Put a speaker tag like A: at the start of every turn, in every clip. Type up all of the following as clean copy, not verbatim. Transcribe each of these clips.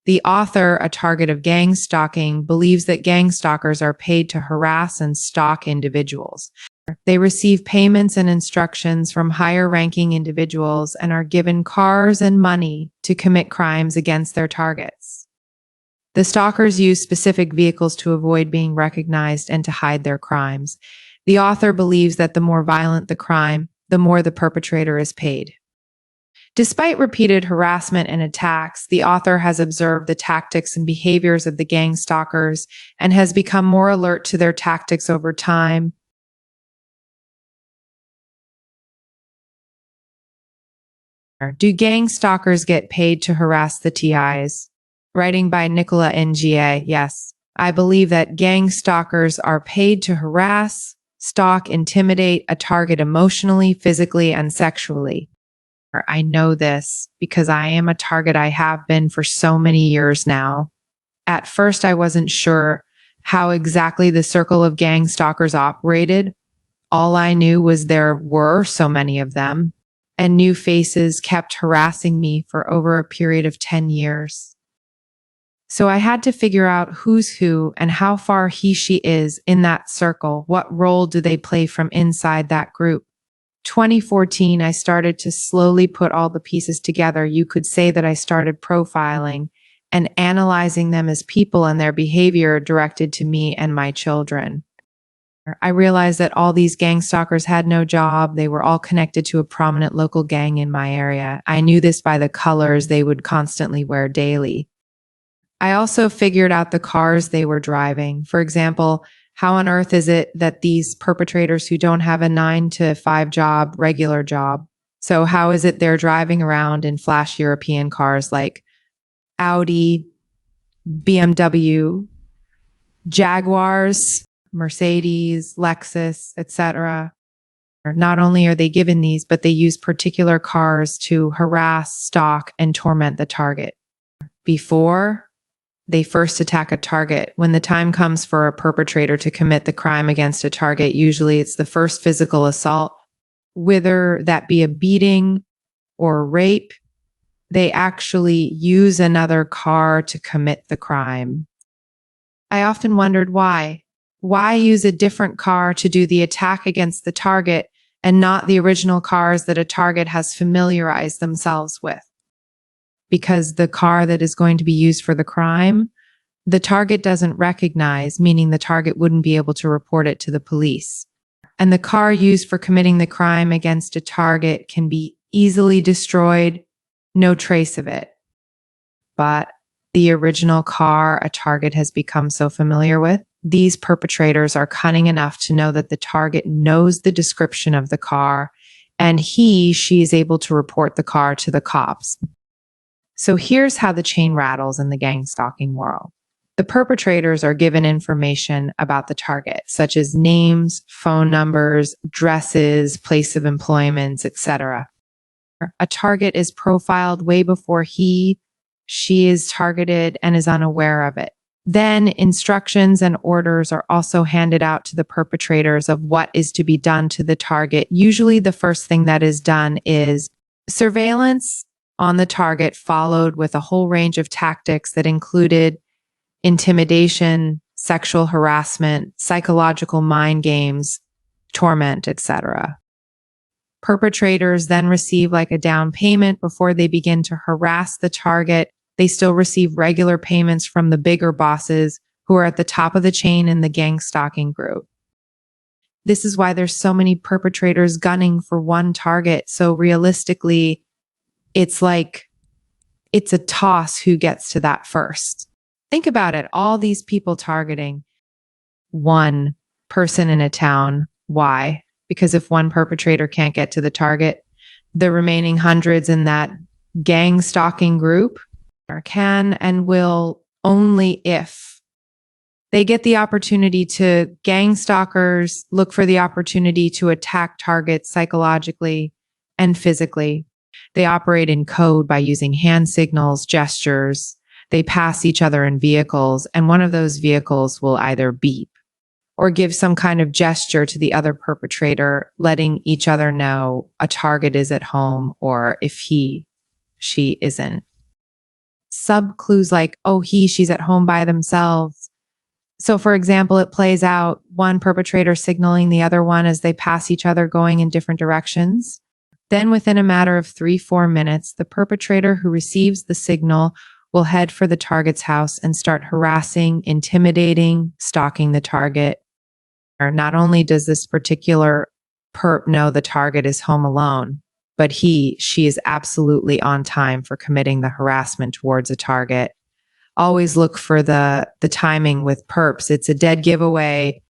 A: The author, a target of gang stalking, believes that gang stalkers are paid to harass and stalk individuals. They receive payments and instructions from higher-ranking individuals and are given cars and money to commit crimes against their targets. The stalkers use specific vehicles to avoid being recognized and to hide their crimes. The author believes that the more violent the crime, the more the perpetrator is paid. Despite repeated harassment and attacks, the author has observed the tactics and behaviors of the gang stalkers and has become more alert to their tactics over time. Do gang stalkers get paid to harass the TIs? Writing by Nicola NGA. Yes, I believe that gang stalkers are paid to harass, stalk, intimidate a target emotionally, physically, and sexually. I know this because I am a target. I have been for so many years now. At first, I wasn't sure how exactly the circle of gang stalkers operated. All I knew was there were so many of them, and new faces kept harassing me for over a period of 10 years. So I had to figure out who's who and how far he, she is in that circle. What role do they play from inside that group? 2014, I started to slowly put all the pieces together. You could say that I started profiling and analyzing them as people and their behavior directed to me and my children. I realized that all these gang stalkers had no job. They were all connected to a prominent local gang in my area. I knew this by the colors they would constantly wear daily. I also figured out the cars they were driving. For example, how on earth is it that these perpetrators who don't have a 9-to-5 job, regular job, so how is it they're driving around in flash European cars like Audi, BMW, Jaguars, Mercedes, Lexus, etc.? Not only are they given these, but they use particular cars to harass, stalk, and torment the target. Before they first attack a target, when the time comes for a perpetrator to commit the crime against a target, usually it's the first physical assault, whether that be a beating or rape, they actually use another car to commit the crime. I often wondered why. Why use a different car to do the attack against the target and not the original cars that a target has familiarized themselves with? Because the car that is going to be used for the crime, the target doesn't recognize, meaning the target wouldn't be able to report it to the police. And the car used for committing the crime against a target can be easily destroyed, no trace of it. But the original car a target has become so familiar with, these perpetrators are cunning enough to know that the target knows the description of the car, and she is able to report the car to the cops. So here's how the chain rattles in the gang stalking world. The perpetrators are given information about the target, such as names, phone numbers, dresses, place of employment, etc. A target is profiled way before she is targeted and is unaware of it. Then instructions and orders are also handed out to the perpetrators of what is to be done to the target. Usually the first thing that is done is surveillance on the target, followed with a whole range of tactics that included intimidation, sexual harassment, psychological mind games, torment, etc. Perpetrators then receive like a down payment before they begin to harass the target. They still receive regular payments from the bigger bosses who are at the top of the chain in the gang stalking group. This is why there's so many perpetrators gunning for one target. So realistically, it's like, it's a toss who gets to that first. Think about it. All these people targeting one person in a town. Why? Because if one perpetrator can't get to the target, the remaining hundreds in that gang stalking group can and will only if they get the opportunity to. Gang stalkers look for the opportunity to attack targets psychologically and physically. They operate in code by using hand signals, gestures. They pass each other in vehicles, and one of those vehicles will either beep or give some kind of gesture to the other perpetrator, letting each other know a target is at home or if she isn't. sub-clues like, oh, she's at home by themselves. So for example, it plays out one perpetrator signaling the other one as they pass each other going in different directions. Then within a matter of 3-4 minutes, the perpetrator who receives the signal will head for the target's house and start harassing, intimidating, stalking the target. Or not only does this particular perp know the target is home alone, but she is absolutely on time for committing the harassment towards a target. Always look for the timing with perps. It's a dead giveaway.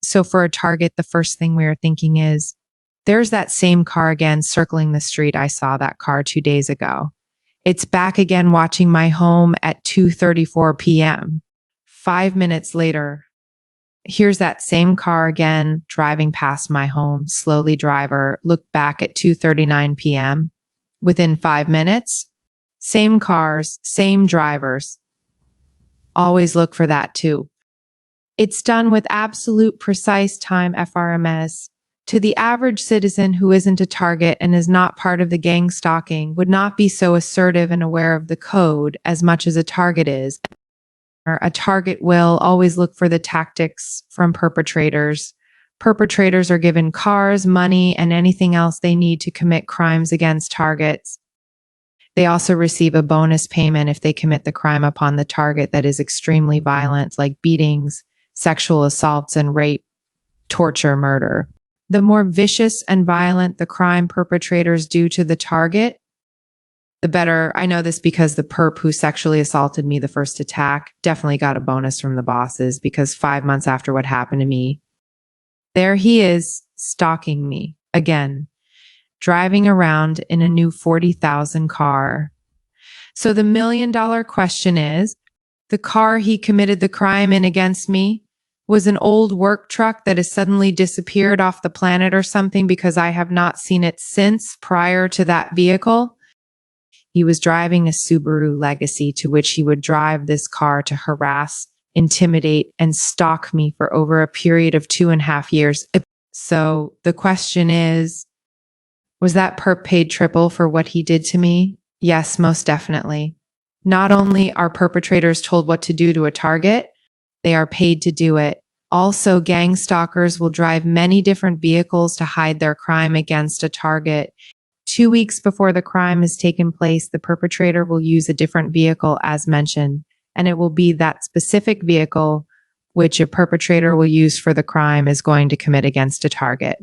A: So for a target, the first thing we are thinking is, there's that same car again circling the street. I saw that car 2 days ago. It's back again watching my home at 2:34 p.m. 5 minutes later, here's that same car again driving past my home. Slowly driver, look back at 2:39 p.m. Within 5 minutes, same cars, same drivers. Always look for that too. It's done with absolute precise time FRMS. To the average citizen who isn't a target and is not part of the gang stalking would not be so assertive and aware of the code as much as a target is. A target will always look for the tactics from perpetrators. Perpetrators are given cars, money, and anything else they need to commit crimes against targets. They also receive a bonus payment if they commit the crime upon the target that is extremely violent, like beatings, sexual assaults, and rape, torture, murder. The more vicious and violent the crime perpetrators do to the target, the better. I know this because the perp who sexually assaulted me the first attack definitely got a bonus from the bosses, because 5 months after what happened to me, there he is stalking me again, driving around in a new 40,000 car. So the $1 million question is, the car he committed the crime in against me was an old work truck that has suddenly disappeared off the planet or something, because I have not seen it since prior to that vehicle. He was driving a Subaru Legacy, to which he would drive this car to harass, intimidate, and stalk me for over a period of 2.5 years. So the question is, was that perp paid triple for what he did to me? Yes, most definitely. Not only are perpetrators told what to do to a target, they are paid to do it. Also, gang stalkers will drive many different vehicles to hide their crime against a target. 2 weeks before the crime has taken place, the perpetrator will use a different vehicle as mentioned, and it will be that specific vehicle which a perpetrator will use for the crime is going to commit against a target.